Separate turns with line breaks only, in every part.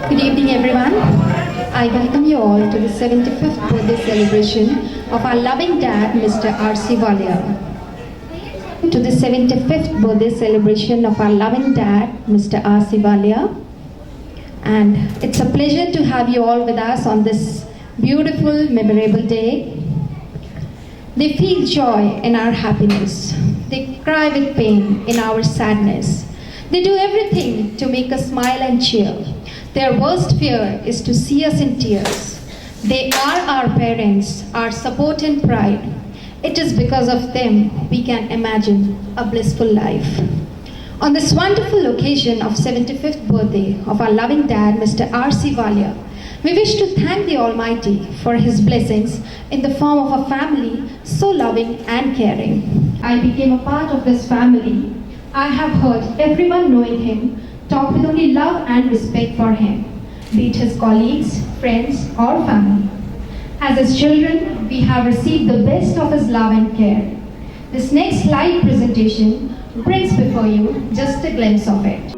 Good evening, everyone. I welcome you all to the 75th birthday celebration of our loving dad, Mr. R.C. Walia. To the 75th birthday celebration of our loving dad, Mr. R.C. Walia. And it's a pleasure to have you all with us on this beautiful, memorable day. They feel joy in our happiness. They cry with pain in our sadness. They do everything to make us smile and cheer. Their worst fear is to see us in tears. They are our parents, our support and pride. It is because of them we can imagine a blissful life. On this wonderful occasion of 75th birthday of our loving dad, Mr. R.C. Walia, we wish to thank the Almighty for His blessings in the form of a family so loving and caring. I became a part of this family. I have heard everyone knowing him talk with only love and respect for him, be it his colleagues, friends, or family. As his children, we have received the best of his love and care. This next live presentation brings before you just a glimpse of it.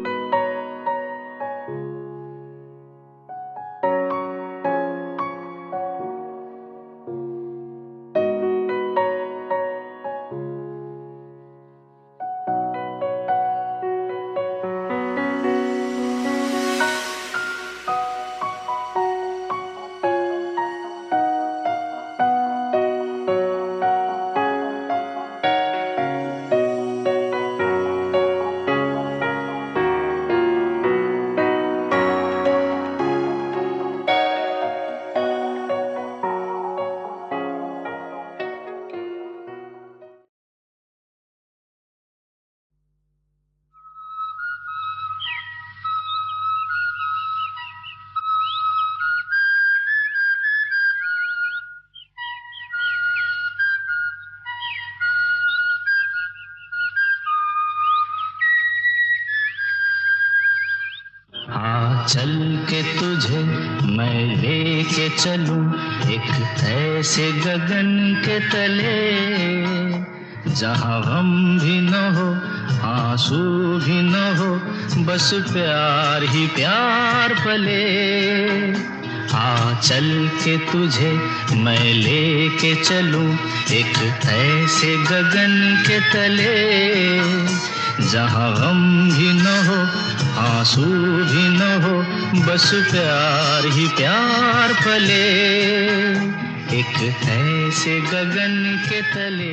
चल के तुझे मैं लेके चलूं एक ऐसे गगन के तले जहां गम भी न हो आंसू भी न हो बस प्यार ही प्यार पले। चल के तुझे मैं लेके चलूं एक ऐसे गगन के तले जहां गम भी न हो आंसू भी न हो बस प्यार ही प्यार पले एक ऐसे गगन के तले।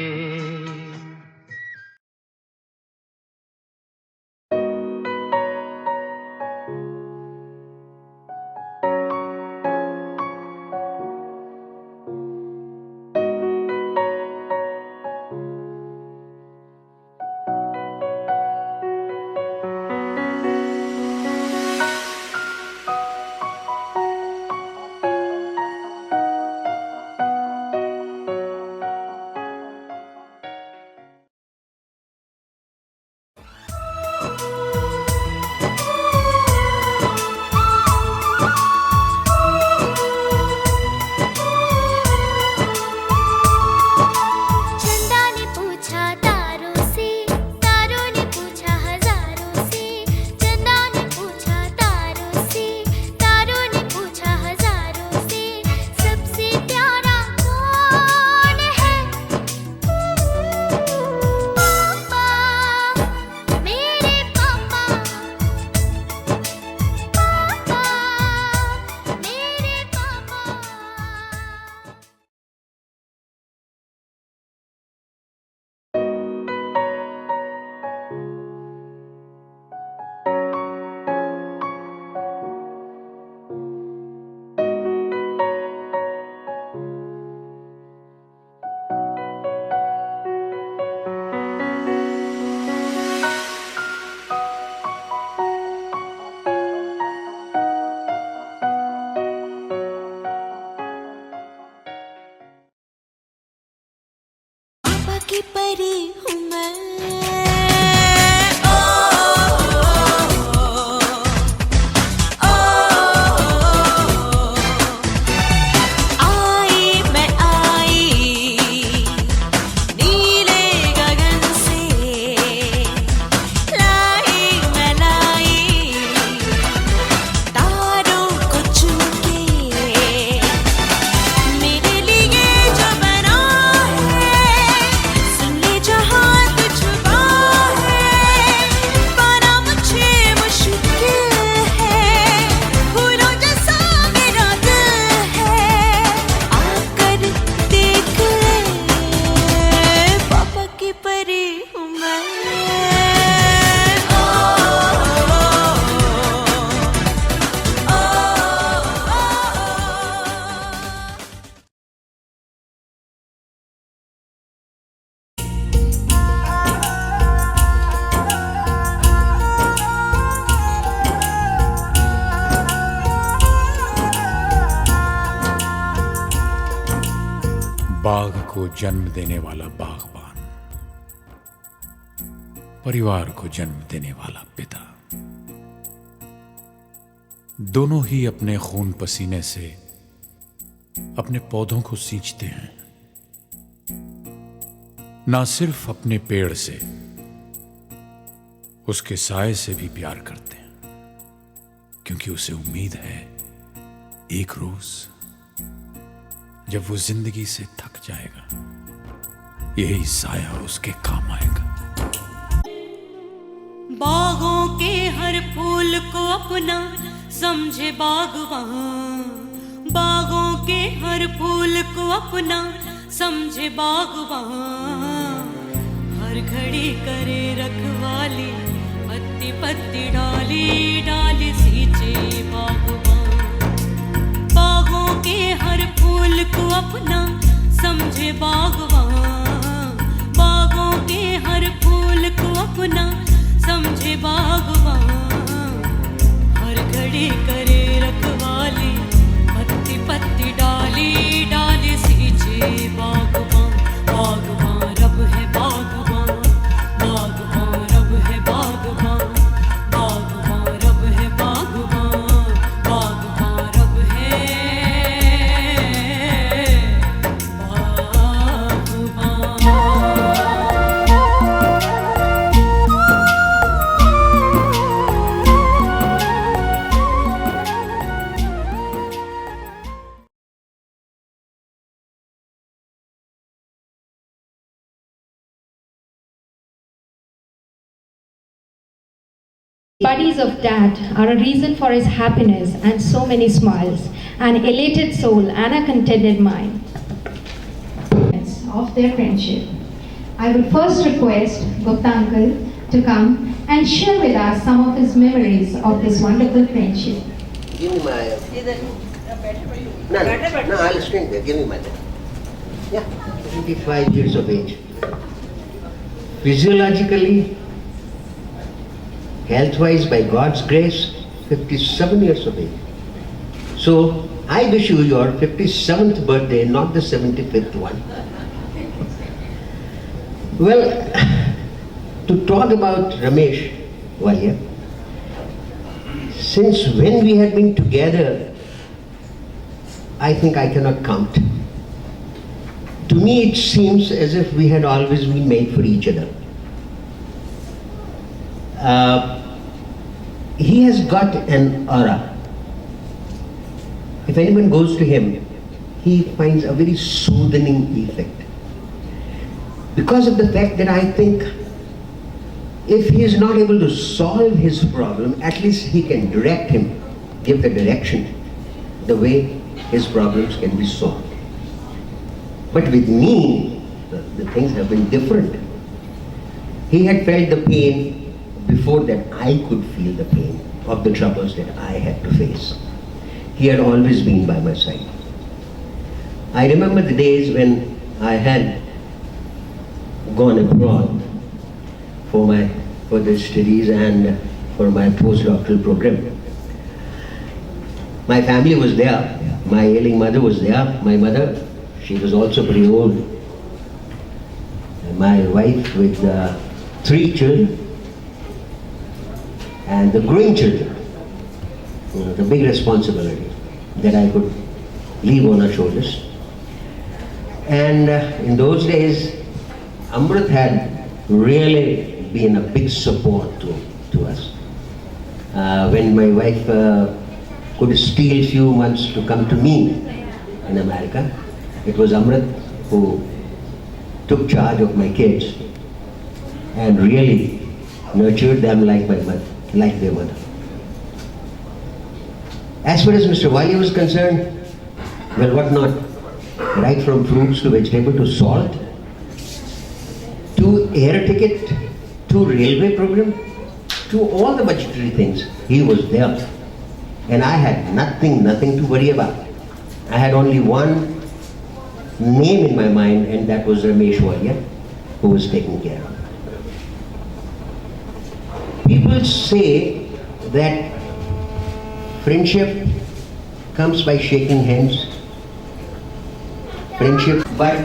को जन्म देने वाला बागबान, परिवार को जन्म देने वाला पिता, दोनों ही अपने खून पसीने से अपने पौधों को सींचते हैं। ना सिर्फ अपने पेड़ से, उसके साए से भी प्यार करते हैं, क्योंकि उसे उम्मीद है एक रोज जब वो जिंदगी से थक जाएगा, यही साया उसके काम आएगा।
बागों के हर फूल को अपना समझे बागवान, बागों के हर फूल को अपना समझे बागवान, हर घड़ी करे रखवाली, पत्ती पत्ती डाली डाली सींचे बागवान। बागों के हर फूल को अपना समझे बागवान, बागों के हर फूल को अपना समझे बागवान, हर घड़ी करे रखवाली, पत्ती पत्ती डाली डाली सींचे बागवान। बागवान रब है बागवान, बागवान रब है बागवान, बागवान रब है बागवान, बागवान रब है
Buddies of Dad are a reason for his happiness and so many smiles, an elated soul and a contented mind. Of their friendship, I will first request Gupta uncle to come and share with us some of his memories of this wonderful friendship.
Give me my. No, I'll stand there. Give me my. Yeah, 25 years of age. Physiologically, health-wise, by God's grace, 57 years of age. So, I wish you your 57th birthday, not the 75th one. Well, to talk about Ramesh Walia, since when we had been together, I think I cannot count. To me, it seems as if we had always been made for each other. He has got an aura. If anyone goes to him, he finds a very soothing effect. Because of the fact that I think if he is not able to solve his problem, at least he can direct him, give the direction, the way his problems can be solved. But with me, the things have been different. He had felt the pain before that I could feel the pain of the troubles that I had to face. He had always been by my side. I remember the days when I had gone abroad for the studies and for my postdoctoral program. My family was there. My ailing mother was there. My mother, she was also pretty old. And my wife with 3 children and the growing children. You know, the big responsibility that I could leave on our shoulders. And in those days, Amrit had really been a big support to us. When my wife could steal a few months to come to me in America, it was Amrit who took charge of my kids and really nurtured them like my mother, like their mother. As far as Mr. Walia was concerned, well, what not? Right from fruits to vegetable to salt, to air ticket, to railway program, to all the budgetary things, he was there. And I had nothing to worry about. I had only one name in my mind, and that was Ramesh Walia, who was taken care of. People say that friendship comes by shaking hands. Friendship, but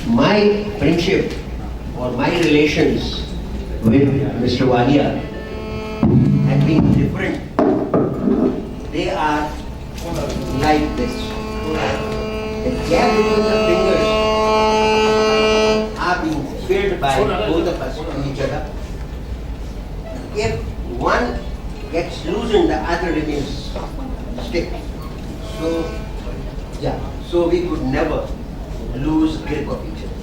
my friendship or my relations with Mr. Walia have been different. They are like this. The gap between the fingers are being filled by both of us to each other. If one gets loosened, the other remains stiff. So we could never lose grip of each other.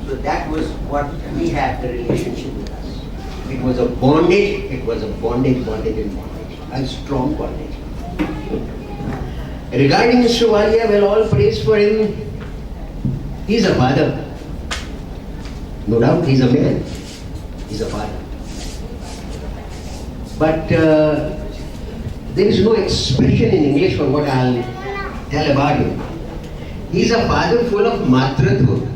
So that was what we had, the relationship with us. It was a bondage, bondage, a strong bondage. Regarding Mr. Walia, well, all praise for him. He's a father. No doubt, he's a man. He's a father. But there is no expression in English for what I'll tell about him. He's a father full of matratva.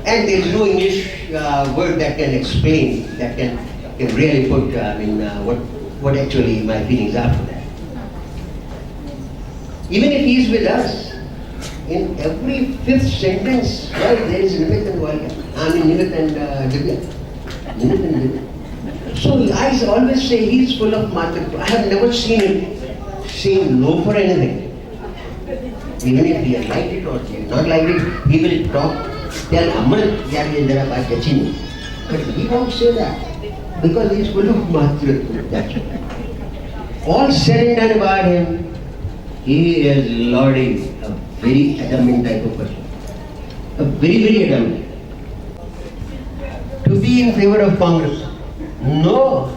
And there is no English word that can explain, that can really put, what actually my feelings are for that. Even if he is with us, in every fifth sentence, well, there is Nimit and Walia. Nimit and Divya. Nimit and Divya. So I always say he's full of matratva. I have never seen him saying no for anything. Even if he has liked it or he has not liked it, he will tell Amal, but he won't say that because he is full of matratva. That's all. All said and done about him, he is Lordy, a very adamant type of person. A very, very adamant. To be in favor of Congress? No.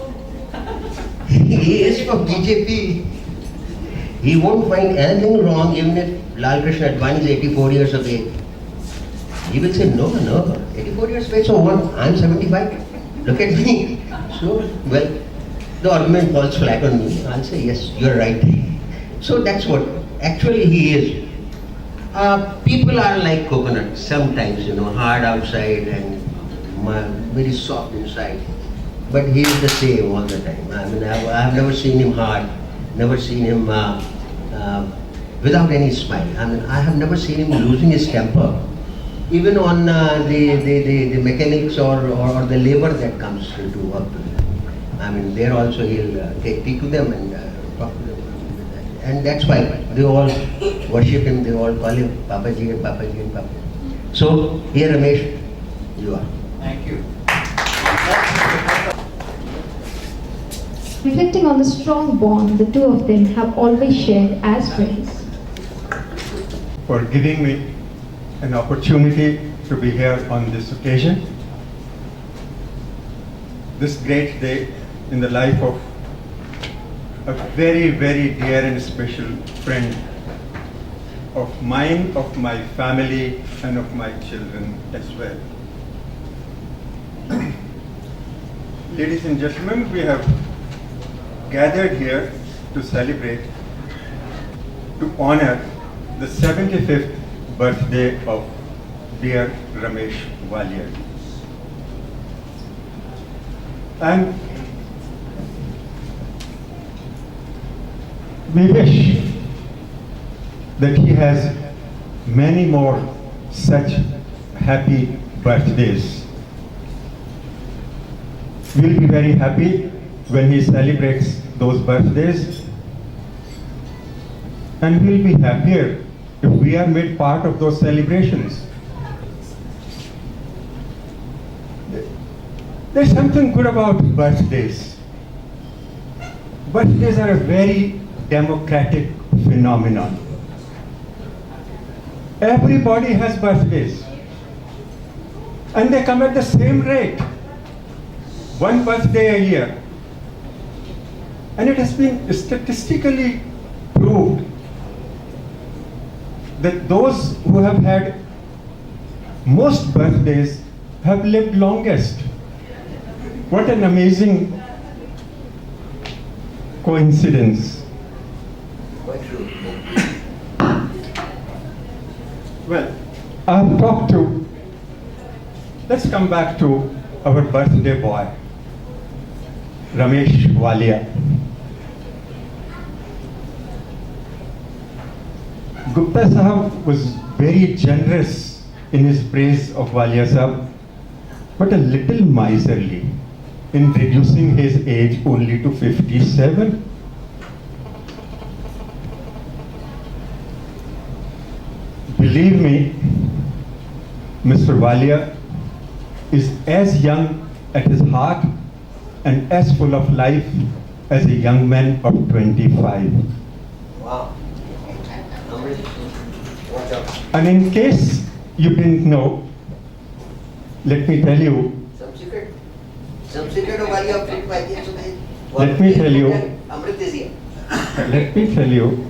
He is for BJP. He won't find anything wrong even if Lal Krishna Advani is 84 years of age. He will say, no, 84 years of age, so what? I'm 75. Look at me. So, well, the argument falls flat on me. I'll say, yes, you're right. So that's what actually he is. People are like coconut sometimes, hard outside and very soft inside. But he is the same all the time. I have never seen him hard, never seen him without any smile. I have never seen him losing his temper. Even on the mechanics or the labor that comes to work to him. There also he'll take to them and talk to them. And that's why they all worship him, they all call him Papaji and Papaji and Papaji. So, here Ramesh, you are.
Thank you.
Reflecting on the strong bond the two of them have always shared as friends.
For giving me an opportunity to be here on this occasion. This great day in the life of a very, very dear and special friend of mine, of my family, and of my children as well. Ladies and gentlemen, we have gathered here to celebrate, to honor the 75th birthday of dear Ramesh Walia. And we wish that he has many more such happy birthdays. We'll be very happy when he celebrates those birthdays, and we'll be happier if we are made part of those celebrations. There's something good about birthdays. Birthdays are a very democratic phenomenon. Everybody has birthdays, and they come at the same rate. One birthday a year. And it has been statistically proved that those who have had most birthdays have lived longest. What an amazing coincidence.
Quite true.
Well, I've talked to, let's come back to our birthday boy, Ramesh Walia. Gupta Sahab was very generous in his praise of Walia Sahab, but a little miserly in reducing his age only to 57. Believe me, Mr. Walia is as young at his heart and as full of life as a young man of 25.
Wow. Watch out.
And in case you didn't know, let me tell you,
Some secret of Walia of 5 years old.
Let me tell you.
Amrit is here.
let me tell you,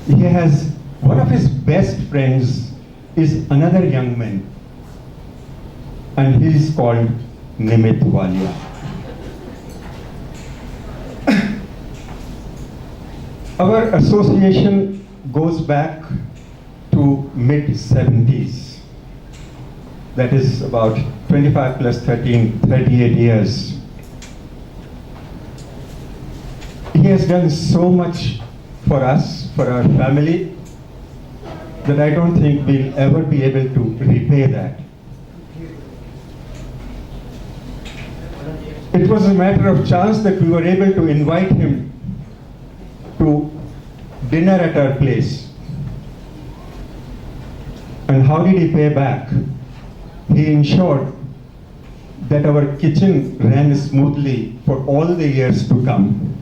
he has, one of his best friends is another young man, and he is called Nimit Walia. Our association goes back to mid-70s. That is about 25 plus 13, 38 years. He has done so much for us, for our family, that I don't think we'll ever be able to repay that. It was a matter of chance that we were able to invite him to dinner at our place. And how did he pay back? He ensured that our kitchen ran smoothly for all the years to come.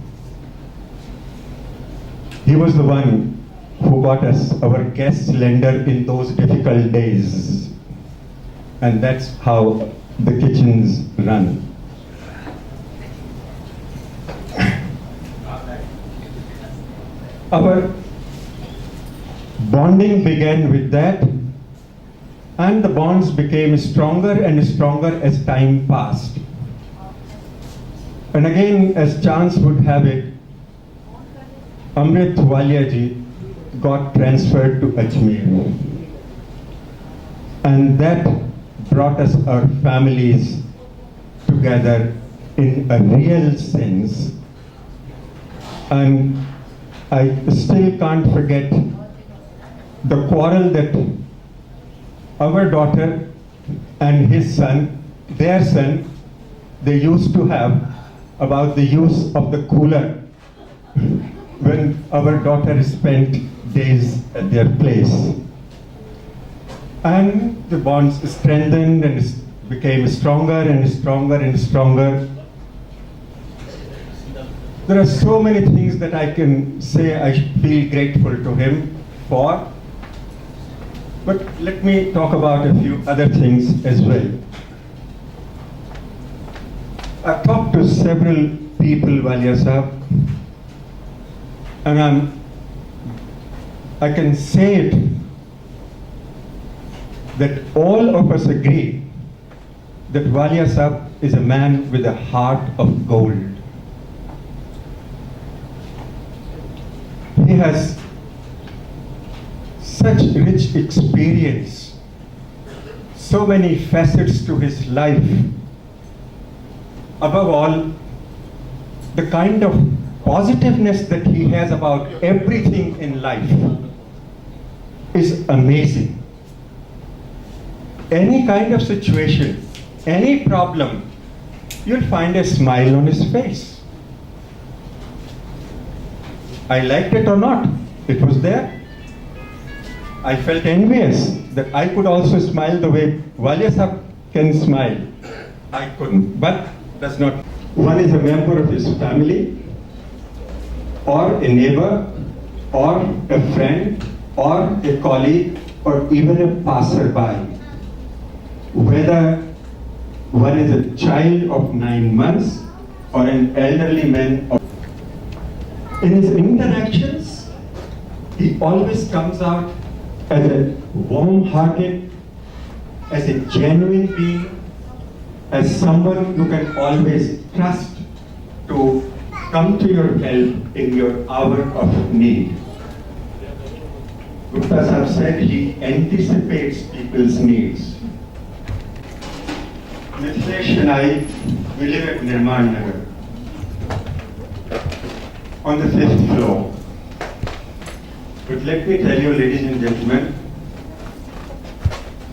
He was the one who got us our gas cylinder in those difficult days. And that's how the kitchens run. Our bonding began with that, and the bonds became stronger and stronger as time passed. And again, as chance would have it, Amrit Walia ji got transferred to Ajmer. And that brought us, our families, together in a real sense. And I still can't forget the quarrel that our daughter and his son, their son, they used to have about the use of the cooler when our daughter spent days at their place. And the bonds strengthened and became stronger and stronger and stronger. There are so many things that I can say I feel grateful to him for. But let me talk about a few other things as well. I've talked to several people, Walia Sahab, and I can say it that all of us agree that Walia Sahab is a man with a heart of gold. He has such rich experience, so many facets to his life. Above all, the kind of positiveness that he has about everything in life is amazing. Any kind of situation, any problem, you'll find a smile on his face. I liked it or not, it was there. I felt envious that I could also smile the way Walia Sahab can smile. I couldn't, but that's not. One is a member of his family, or a neighbor, or a friend, or a colleague, or even a passerby. Whether one is a child of 9 months or an elderly man. In his interactions, he always comes out as a warm-hearted, as a genuine being, as someone you can always trust to come to your help in your hour of need. Gupta Sahib said he anticipates people's needs. Mithilesh and I, we live at Nirman Nagar, on the 5th floor. But let me tell you, ladies and gentlemen,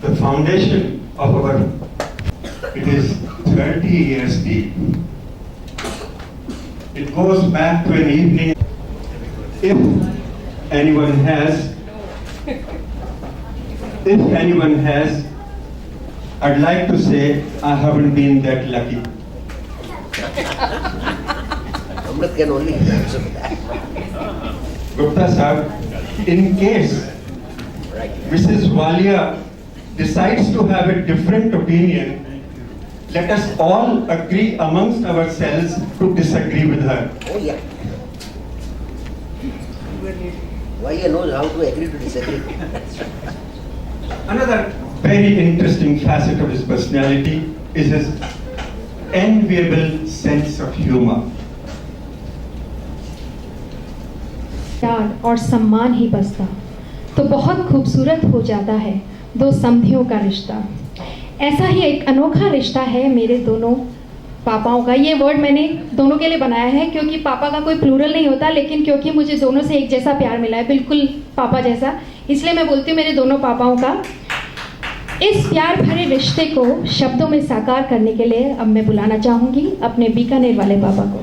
the foundation of our, it is 30 years deep. It goes back to an evening. If anyone has, I'd like to say I haven't been that lucky.
Amrit can only answer that.
Gupta Sahib, in case Mrs. Walia decides to have a different opinion, let us all agree amongst ourselves to disagree with her.
Oh yeah. Walia knows how to agree to disagree.
Another very interesting facet of his personality is his enviable sense of humor.
प्यार और सम्मान ही बसता तो बहुत खूबसूरत हो जाता है दो समधियों का रिश्ता। ऐसा ही एक अनोखा रिश्ता है मेरे दोनों पापाओं का। ये वर्ड मैंने दोनों के लिए बनाया है क्योंकि पापा का कोई प्लूरल नहीं होता, लेकिन क्योंकि मुझे दोनों से एक जैसा प्यार मिला है, बिल्कुल पापा जैसा, इसलिए मैं बोलती हूँ मेरे दोनों पापाओं का। इस प्यार भरे रिश्ते को शब्दों में साकार करने के लिए अब मैं बुलाना चाहूँगी अपने बीकानेर वाले पापा को।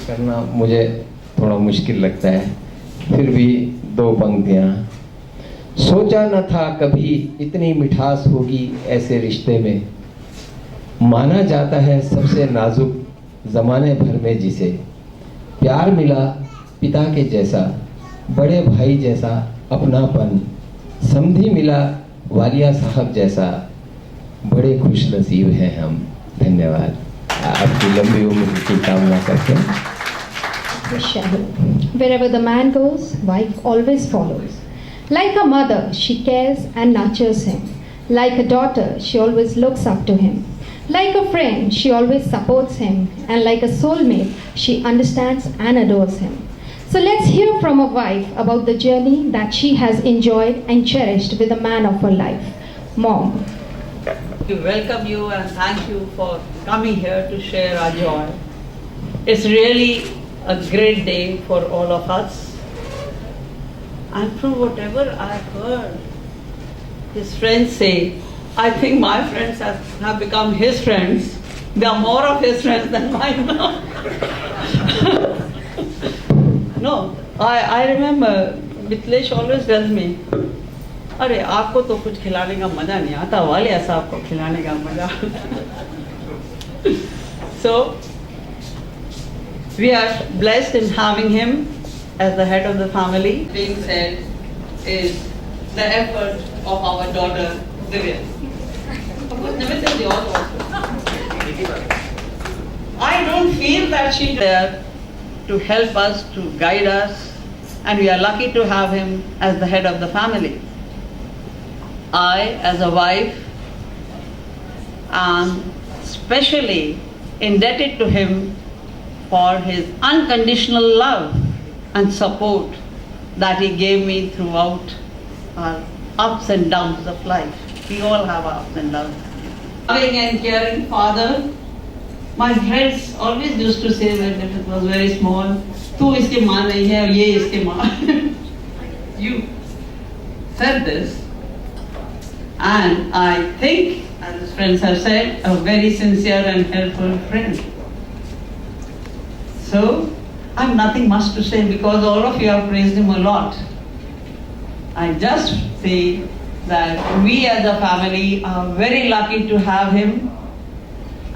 करना मुझे थोड़ा मुश्किल लगता है, फिर भी दो पंक्तियाँ। सोचा न था कभी इतनी मिठास होगी ऐसे रिश्ते में, माना जाता है सबसे नाजुक ज़माने भर में जिसे, प्यार मिला पिता के जैसा, बड़े भाई जैसा अपनापन, समधी मिला वालिया साहब जैसा, बड़े खुश नसीब हैं हम। धन्यवाद। आपकी लंबी उम्र की कामना करते हैं।
Wherever the man goes, wife always follows. Like a mother, she cares and nurtures him. Like a daughter, she always looks up to him. Like a friend, she always supports him. And like a soulmate, she understands and adores him. So let's hear from a wife about the journey that she has enjoyed and cherished with the man of her life. Mom.
We welcome you and thank you for coming here to share our joy. It's really a great day for all of us. And from whatever I've heard his friends say, I think my friends have become his friends. There are more of his friends than mine now. No, I remember Mitlesh always tells me, अरे आपको तो कुछ खिलाने का मजा नहीं आता, वालिया साहब को खिलाने का मजा। So we are blessed in having him as the head of the family. Being said is the effort of our daughter Divya. Of course, Nimitta is yours also. I don't feel that she's there to help us, to guide us, and we are lucky to have him as the head of the family. I, as a wife, am specially indebted to him for his unconditional love and support that he gave me throughout our ups and downs of life. We all have ups and downs. Loving and caring father. My friends always used to say that if it was very small, "Tu iske maa nahi hai aur ye iske maa." You said this, and I think, as his friends have said, a very sincere and helpful friend. So, I have nothing much to say because all of you have praised him a lot. I just say that we as a family are very lucky to have him,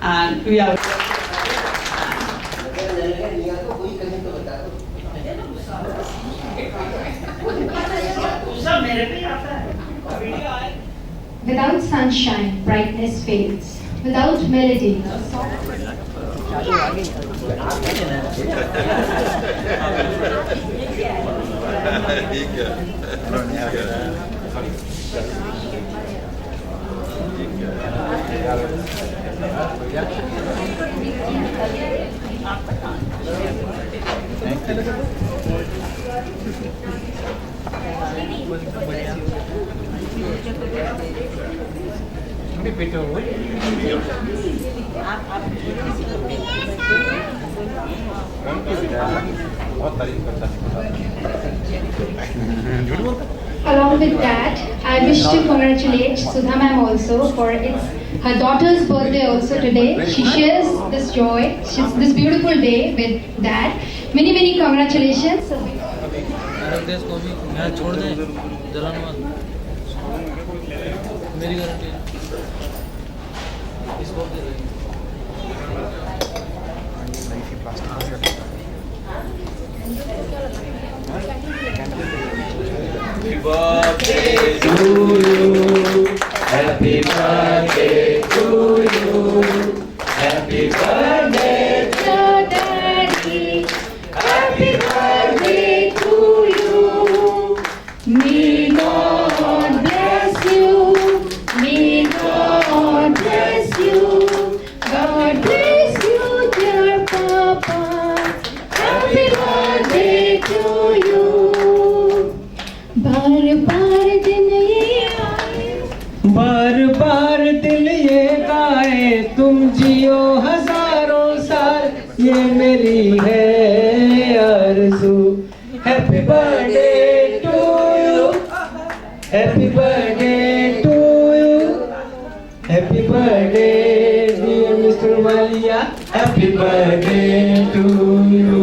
and we are.
Without sunshine, brightness fades. Without melody,
बहुत तारीफ करता
Along with that, I wish to congratulate Sudha ma'am also for her daughter's birthday also today. She shares this joy, this beautiful day with dad. Many congratulations.
देश को भी यहाँ छोड़ दे जलाने मत मेरी गारंटी है इसको दे देंगे
Happy birthday to you. Happy birthday to Daddy. Happy birthday to you.
May God bless you. May God bless you. God bless you, dear Papa. Happy birthday to you. बार दिन ये आए,
बार दिल ये गाए, तुम जियो हजारों साल, ये मेरी है आरज़ू। Happy birthday to you, happy birthday to you, happy birthday dear mister Walia, happy birthday to you.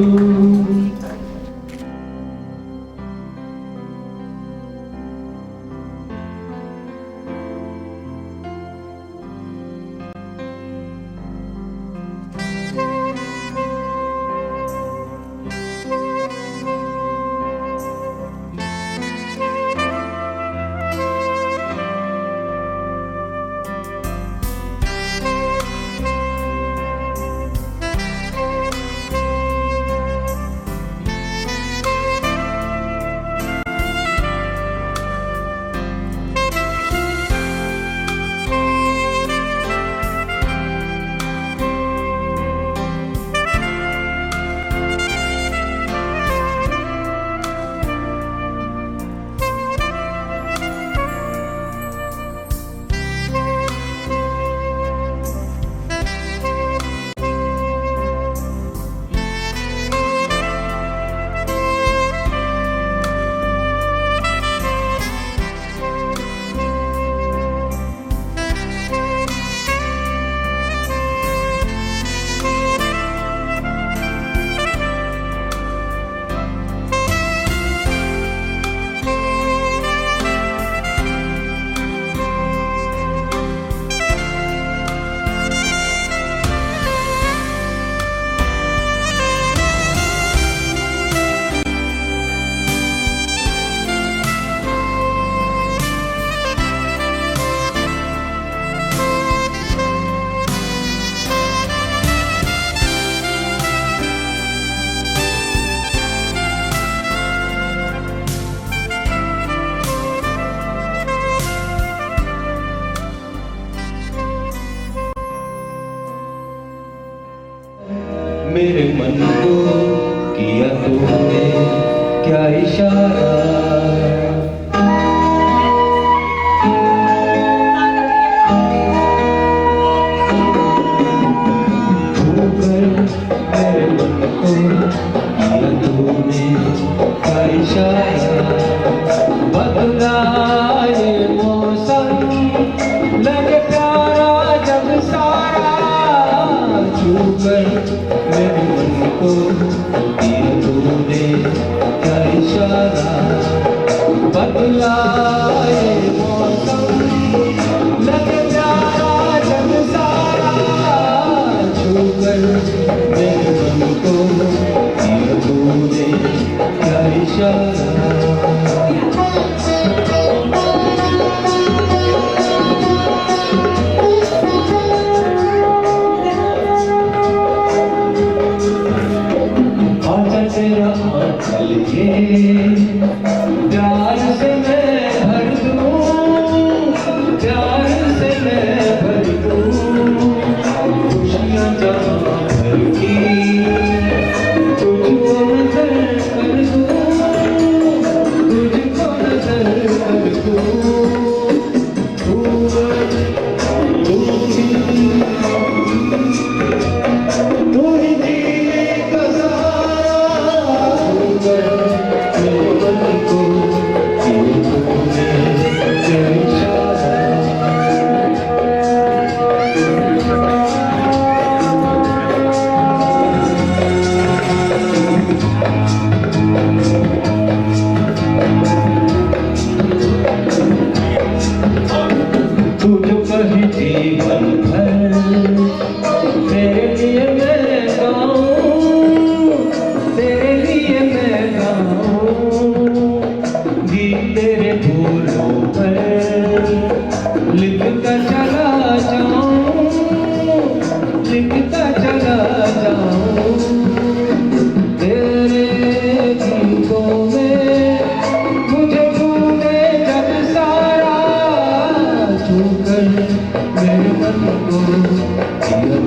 मेरे मन को किया तूने क्या इशारा, छूकर मेरे मन को किया तूने क्या इशारा, बदला ये मौसम लगे प्यारा जब सारा, छूकर मेरे मन को किया तूने क्या इशारा, बदला ये मौसम लगे प्यारा जब सारा, छूकर मेरे मन को किया तूने क्या इशारा। तेरा चलिए प्यार से मैं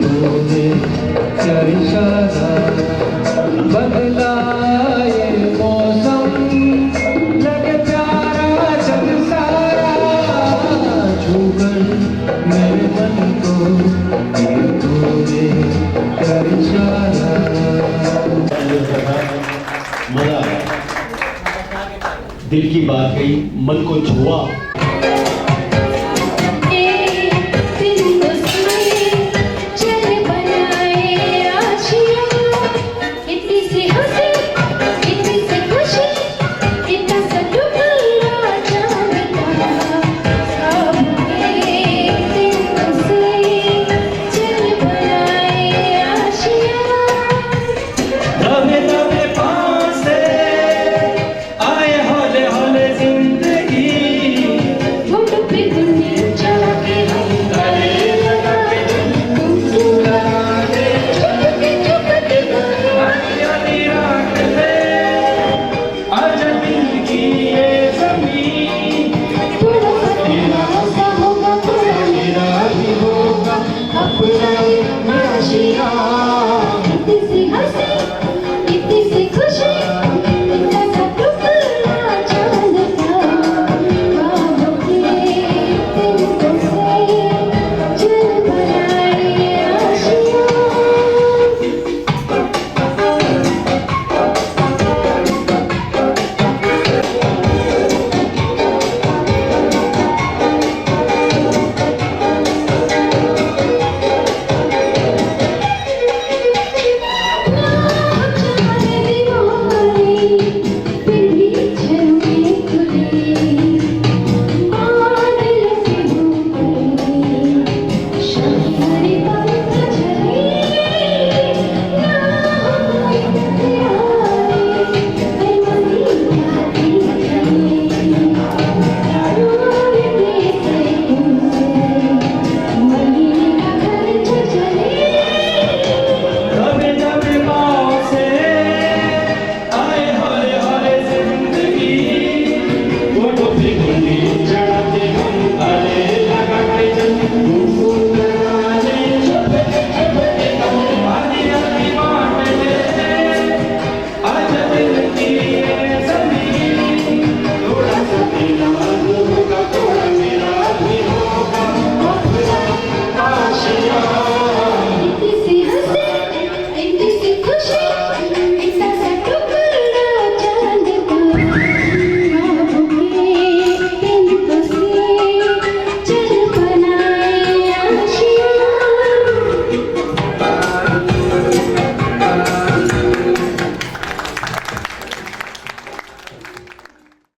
तूने क्या इशारा बदला ये मौसम लगे प्यारा जग सारा छूकर मेरे मन को ये तूने क्या इशारा।
मजा आया, दिल की बात कही, मन को छुआ।